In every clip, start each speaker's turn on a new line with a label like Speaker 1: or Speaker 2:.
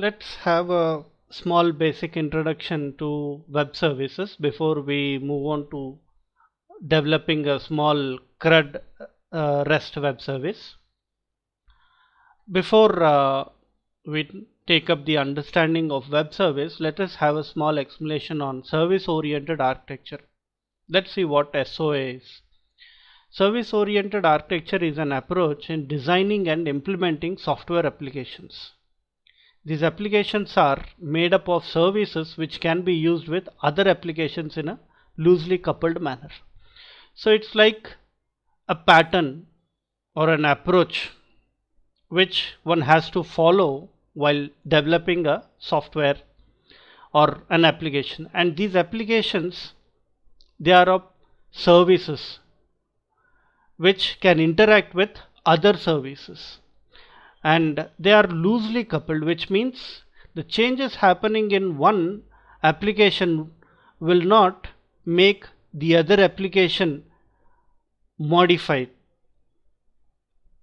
Speaker 1: Let's have a small basic introduction to web services before we move on to developing a small CRUD REST web service. Before we take up the understanding of web service, let us have a small explanation on service oriented architecture. Let's see what SOA is. Service oriented architecture is an approach in designing and implementing software applications. These applications are made up of services which can be used with other applications in a loosely coupled manner. So it's like a pattern or an approach which one has to follow while developing a software or an application, and these applications, they are of services which can interact with other services, and they are loosely coupled, which means the changes happening in one application will not make the other application modified.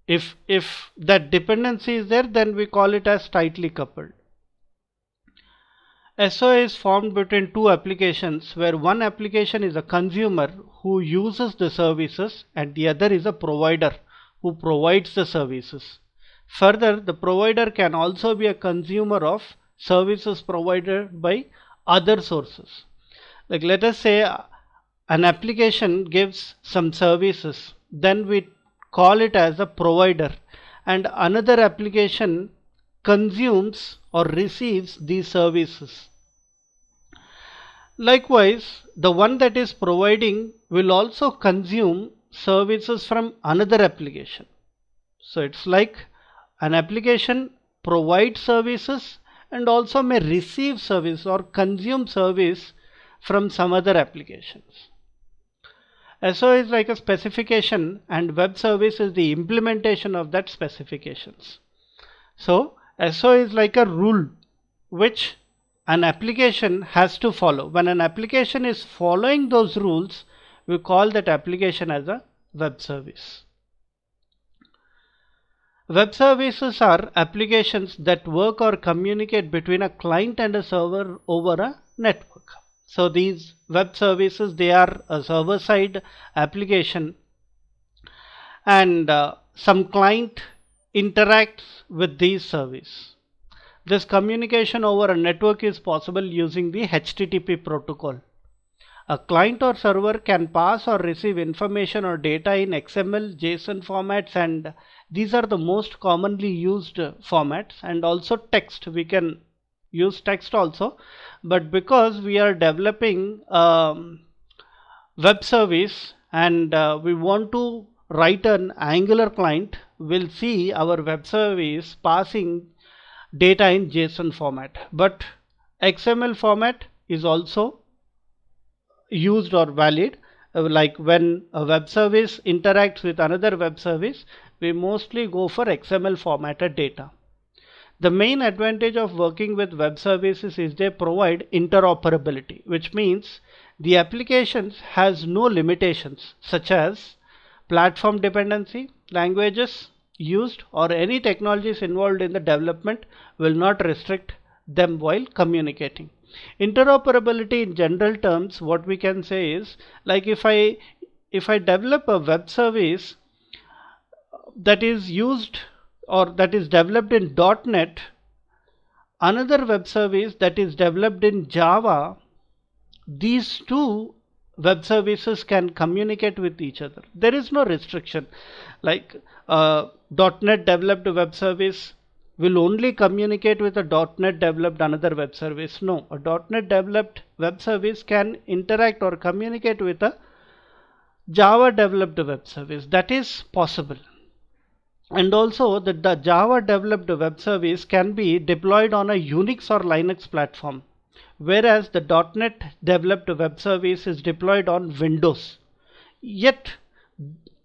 Speaker 1: If that dependency is there, then we call it as tightly coupled. SOA is formed between two applications, where one application is a consumer who uses the services and the other is a provider who provides the services. Further, the provider can also be a consumer of services provided by other sources. Like, let us say an application gives some services, then we call it as a provider, and another application consumes or receives these services. Likewise, the one that is providing will also consume services from another application. So it's like an application provides services and also may receive service or consume service from some other applications. SOA is like a specification and web service is the implementation of that specifications. So SOA is like a rule which an application has to follow. When an application is following those rules, we call that application as a web service. Web services are applications that work or communicate between a client and a server over a network. So these web services, they are a server side application, and some client interacts with these service. This communication over a network is possible using the HTTP protocol. A client or server can pass or receive information or data in XML, JSON formats, and these are the most commonly used formats, and also text. We can use text also, but because we are developing web service and we want to write an Angular client, we'll see our web service passing data in JSON format, but XML format is also used or valid. Like when a web service interacts with another web service, we mostly go for XML formatted data. The main advantage of working with web services is they provide interoperability, which means the applications has no limitations such as platform dependency, languages used, or any technologies involved in the development will not restrict them while communicating. Interoperability in general terms, what we can say is, like if I develop a web service that is used or that is developed in .NET, another web service that is developed in Java, these two web services can communicate with each other. There is no restriction. Like .NET developed web service will only communicate with a .NET developed another web service. No, a .NET developed web service can interact or communicate with a Java developed web service. That is possible. And also the Java developed web service can be deployed on a Unix or Linux platform, whereas the .NET developed web service is deployed on Windows. Yet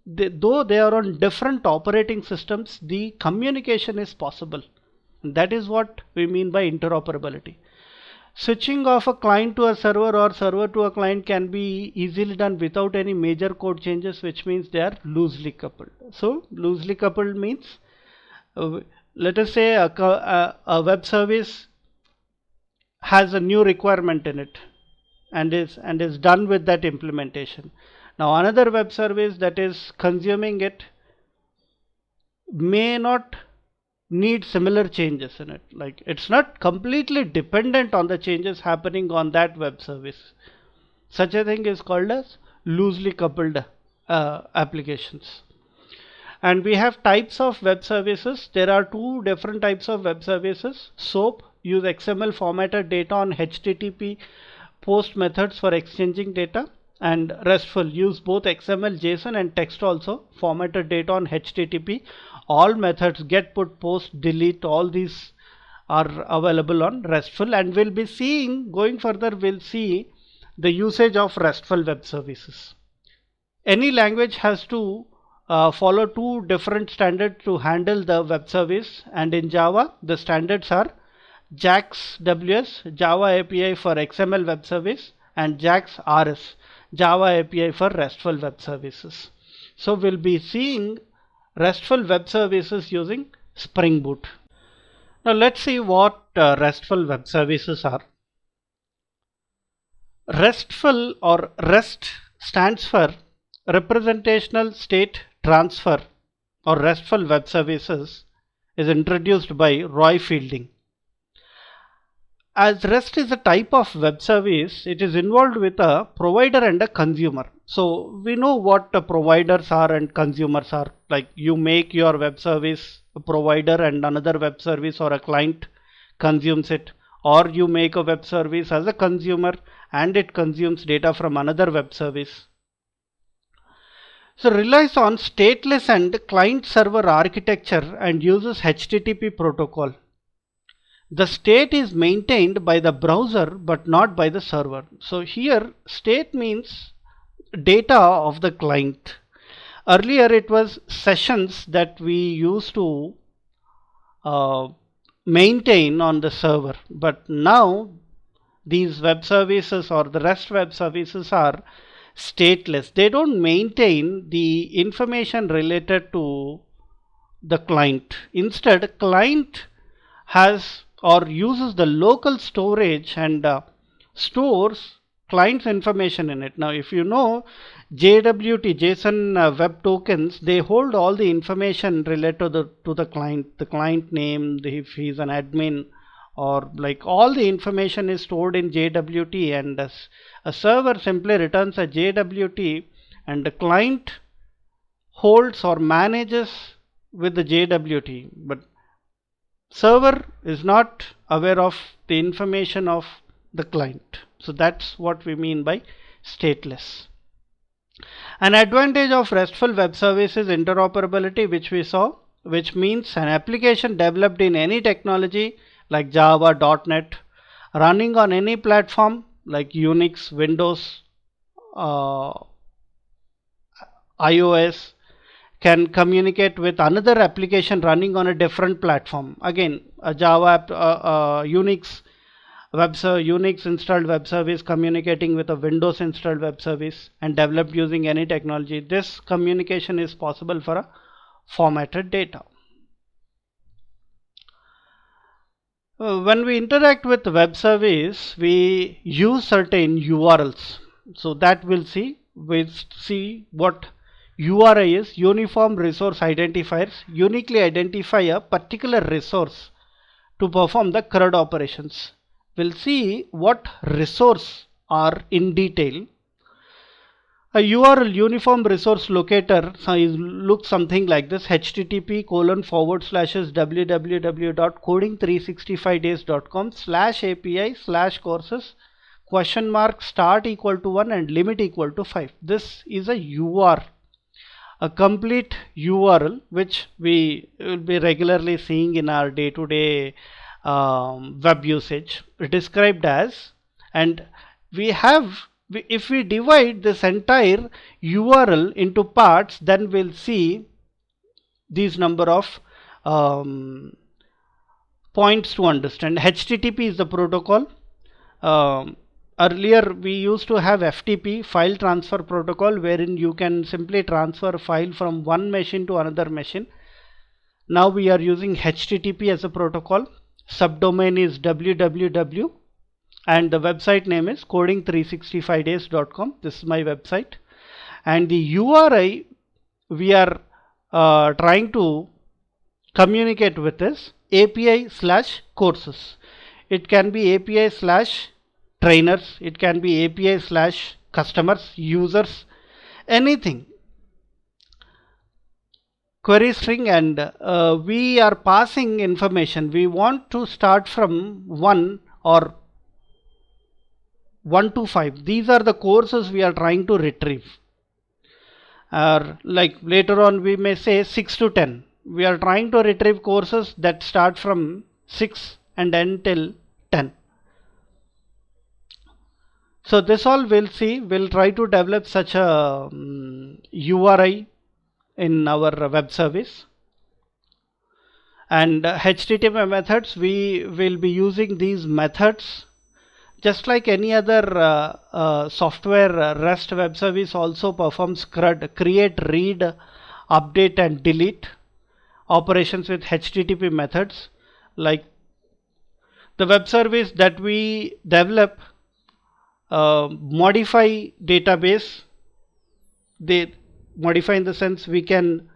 Speaker 1: though they are on different operating systems, the communication is possible. That is what we mean by interoperability. Switching of a client to a server or server to a client can be easily done without any major code changes, which means they are loosely coupled. So loosely coupled means let us say a web service has a new requirement in it and is done with that implementation. Now another web service that is consuming it may not need similar changes in it. Like, it's not completely dependent on the changes happening on that web service. Such a thing is called as loosely coupled applications. And we have types of web services. There are two different types of web services. SOAP use XML formatted data on HTTP post methods for exchanging data, and RESTful use both XML, JSON and text also formatted data on HTTP. All methods, get, put, post, delete, all these are available on RESTful, and we'll be seeing, going further, we'll see the usage of RESTful web services. Any language has to follow two different standards to handle the web service, and in Java the standards are JAX WS, Java API for XML web service, and JAX RS, Java API for RESTful web services. So we'll be seeing RESTful web services using Spring Boot. Now let's see what RESTful web services are. RESTful, or REST, stands for Representational State Transfer, or RESTful web services, is introduced by Roy Fielding. As REST is a type of web service, it is involved with a provider and a consumer. So we know what the providers are and consumers are. Like, you make your web service, a provider, and another web service or a client consumes it, or you make a web service as a consumer and it consumes data from another web service. So relies on stateless and client server architecture and uses HTTP protocol. The state is maintained by the browser but not by the server. So here state means data of the client. Earlier it was sessions that we used to maintain on the server, but now these web services or the REST web services are stateless. They don't maintain the information related to the client. Instead, client has or uses the local storage and stores client's information in it. Now if you know JWT, JSON web tokens, they hold all the information related to the client name, if he's an admin, or like all the information is stored in JWT, and a server simply returns a JWT and the client holds or manages with the JWT, but server is not aware of the information of the client. So that's what we mean by stateless. An advantage of RESTful web service is interoperability, which we saw, which means an application developed in any technology like Java, .NET, running on any platform like Unix, Windows, iOS, can communicate with another application running on a different platform. Again, a Java Unix installed web service communicating with a Windows installed web service and developed using any technology. This communication is possible for a formatted data. When we interact with the web service, we use certain URLs. So that we'll see what URI is. Uniform Resource Identifiers uniquely identify a particular resource to perform the CRUD operations. We'll see what resource are in detail. A URL, Uniform Resource Locator, looks something like this: http://www.coding365days.com/API/courses ? Start equal to 1 and limit equal to 5. This is a URL, a complete URL, which we will be regularly seeing in our day-to-day web usage, described as, and if we divide this entire URL into parts, then we'll see these number of points to understand. HTTP is the protocol. Earlier we used to have FTP, file transfer protocol, wherein you can simply transfer file from one machine to another machine. Now we are using HTTP as a protocol. Subdomain is www and the website name is coding365days.com. This is my website, and the URI we are trying to communicate with is API/courses. It can be API/trainers, it can be API/customers, users, anything. Query string, and we are passing information. We want to start from 1 or 1 to 5. These are the courses we are trying to retrieve. Or like later on we may say 6 to 10. We are trying to retrieve courses that start from 6 and end till 10. So this all we'll see. We'll try to develop such a URI in our web service. And HTTP methods, we will be using these methods just like any other software. REST web service also performs CRUD, create, read, update and delete operations with HTTP methods. Like the web service that we develop modify database. They modify in the sense we can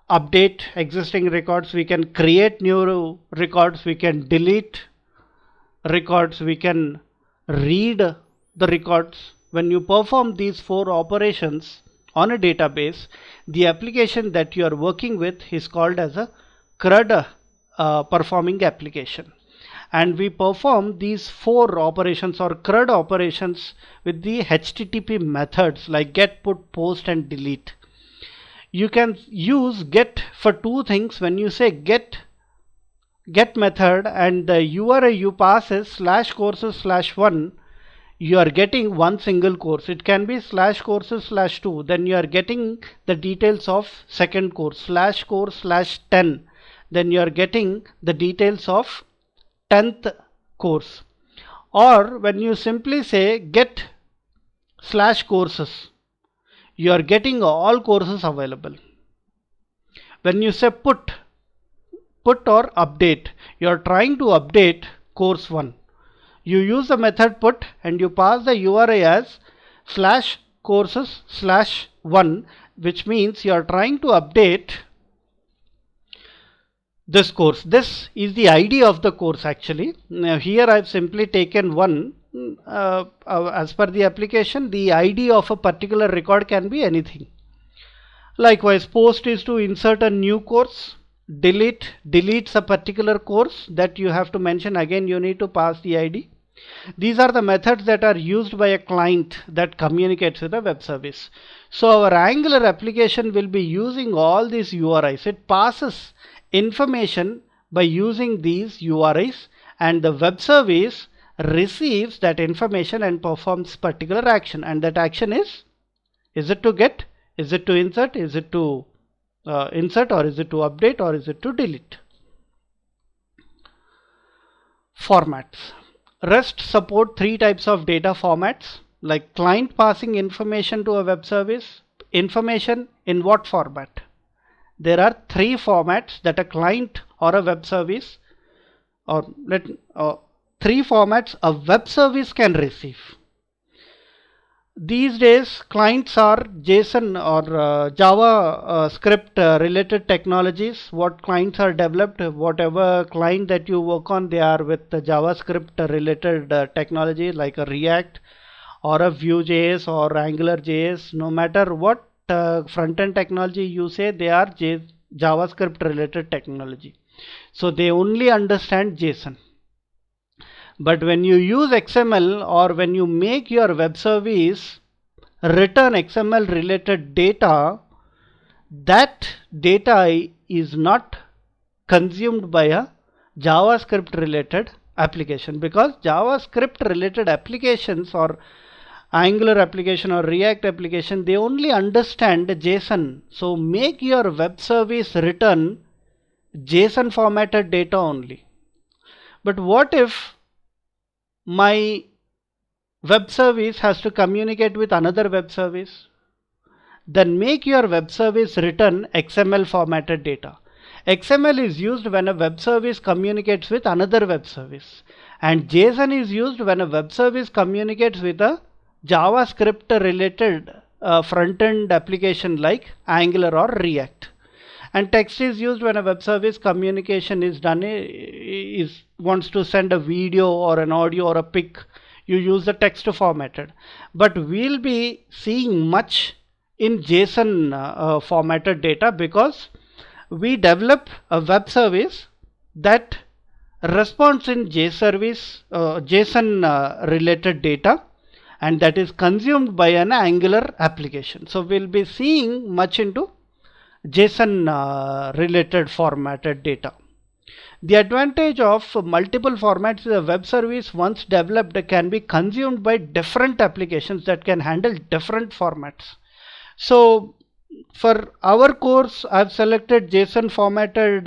Speaker 1: update existing records, we can create new records, we can delete records, we can read the records. When you perform these 4 operations on a database, the application that you are working with is called as a CRUD performing application. And we perform these 4 operations or CRUD operations with the HTTP methods like get, put, post and delete. You can use get for 2 things. When you say get method and the URI you pass is /courses/1, you are getting one single course. It can be /courses/2, then you are getting the details of second course, /course/10, then you are getting the details of 10th course. Or when you simply say get /courses, you are getting all courses available. When you say put or update, you are trying to update course 1. You use the method put and you pass the URI as /courses/1, which means you are trying to update this course. This is the ID of the course actually. Now here I have simply taken one. As per the application, the ID of a particular record can be anything. Likewise, post is to insert a new course. Delete deletes a particular course that you have to mention. Again, you need to pass the ID. These are the methods that are used by a client that communicates with a web service. So our Angular application will be using all these URIs. It passes information by using these URIs, and the web service receives that information and performs particular action. And that action is it to get, is it to insert, is it to insert, or is it to update, or is it to delete? Formats. REST support 3 types of data formats, like client passing information to a web service. Information in what format? There are 3 formats that a client or a web service, or 3 formats a web service can receive. These days clients are JSON or JavaScript related technologies. What clients are developed, whatever client that you work on, they are with the JavaScript related technology like a React or a Vue.js or AngularJS. No matter what front-end technology you say, they are JavaScript related technology. So they only understand JSON. But when you use XML or when you make your web service return XML related data, that data is not consumed by a JavaScript related application, because JavaScript related applications or Angular application or React application, they only understand JSON. So make your web service return JSON formatted data only. But what if my web service has to communicate with another web service? Then make your web service return XML formatted data. XML is used when a web service communicates with another web service, and JSON is used when a web service communicates with a JavaScript related front-end application like Angular or React. And text is used when a web service communication is done, wants to send a video or an audio or a pic. You use the text formatted, but we'll be seeing much in JSON formatted data, because we develop a web service that responds in JSON related data, and that is consumed by an Angular application. So we'll be seeing much into JSON related formatted data. The advantage of multiple formats is a web service once developed can be consumed by different applications that can handle different formats. So for our course, I've selected JSON formatted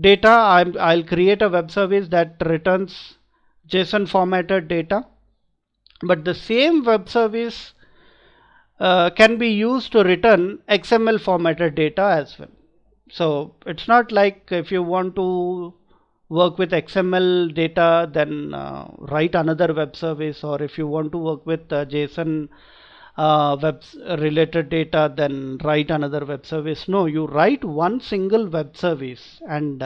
Speaker 1: data. I'll create a web service that returns JSON formatted data, but the same web service can be used to return XML formatted data as well. So it's not like if you want to work with XML data, then write another web service, or if you want to work with JSON web related data, then write another web service. No, you write one single web service and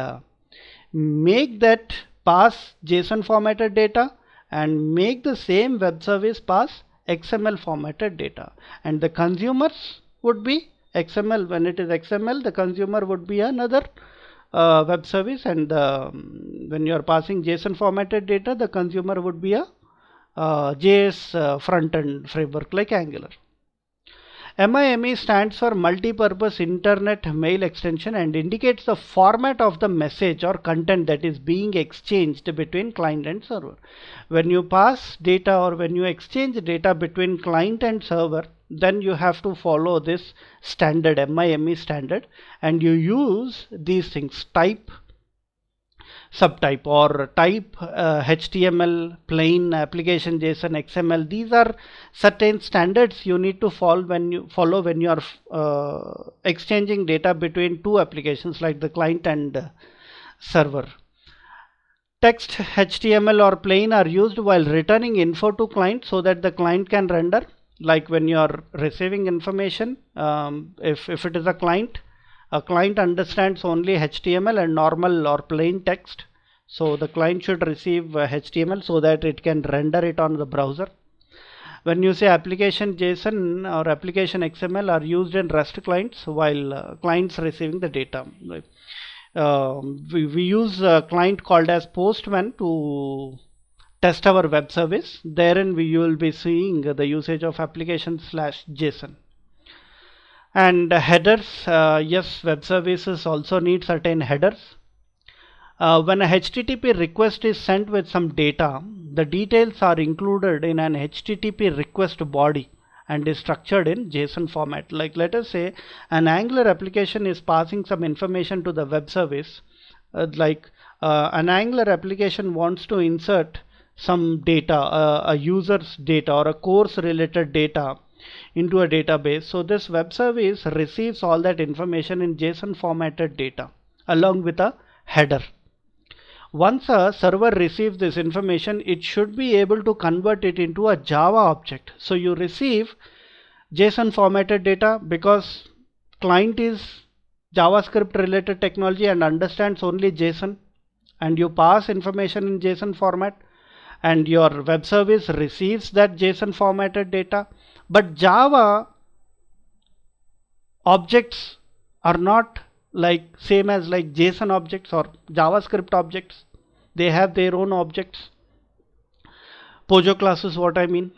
Speaker 1: make that pass JSON formatted data, and make the same web service pass XML formatted data, and the consumers would be XML. When it is XML, the consumer would be another web service, and when you are passing JSON formatted data, the consumer would be a JS front-end framework like Angular. MIME stands for Multi-Purpose Internet Mail Extension and indicates the format of the message or content that is being exchanged between client and server. When you pass data or when you exchange data between client and server, then you have to follow this standard, MIME standard, and you use these things: type, subtype, or type, HTML, plain, application JSON, XML. These are certain standards you need to follow when you are exchanging data between two applications like the client and server. Text, HTML or plain are used while returning info to client so that the client can render. Like when you are receiving information, if it is a client understands only HTML and normal or plain text. So the client should receive HTML so that it can render it on the browser. When you say application JSON or application XML are used in REST clients while clients receiving the data. We use a client called as Postman to test our web service. Therein we will be seeing the usage of application/JSON. And headers, yes, web services also need certain headers. When a HTTP request is sent with some data, the details are included in an HTTP request body and is structured in JSON format. Like let us say an Angular application is passing some information to the web service, an Angular application wants to insert some data, a user's data or a course related data into a database. So this web service receives all that information in JSON formatted data along with a header. Once a server receives this information, it should be able to convert it into a Java object. So you receive JSON formatted data because client is JavaScript related technology and understands only JSON, and you pass information in JSON format, and your web service receives that JSON formatted data. But Java objects are not like same as like JSON objects or JavaScript objects. They have their own objects. Pojo classes, what I mean.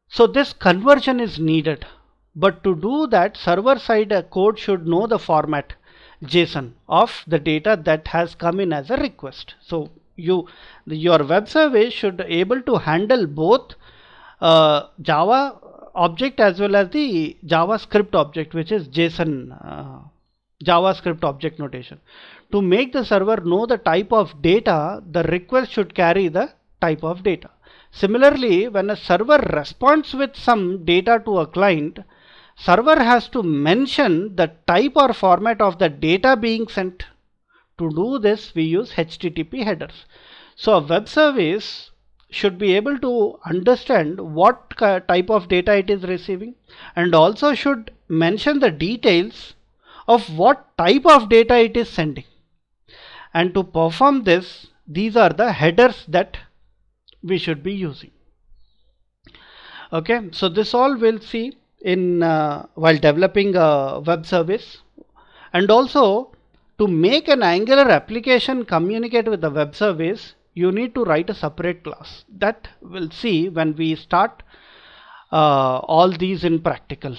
Speaker 1: So this conversion is needed, but to do that, server side code should know the format JSON of the data that has come in as a request. So your web service should able to handle both Java object as well as the JavaScript object, which is JSON JavaScript object notation. To make the server know the type of data, the request should carry the type of data. Similarly, when a server responds with some data to a client, server has to mention the type or format of the data being sent. To do this, we use HTTP headers. So a web service should be able to understand what type of data it is receiving, and also should mention the details of what type of data it is sending. And to perform this, these are the headers that we should be using. Okay, so this all we'll see in while developing a web service. And also, to make an Angular application communicate with the web service, you need to write a separate class. That we'll see when we start all these in practical.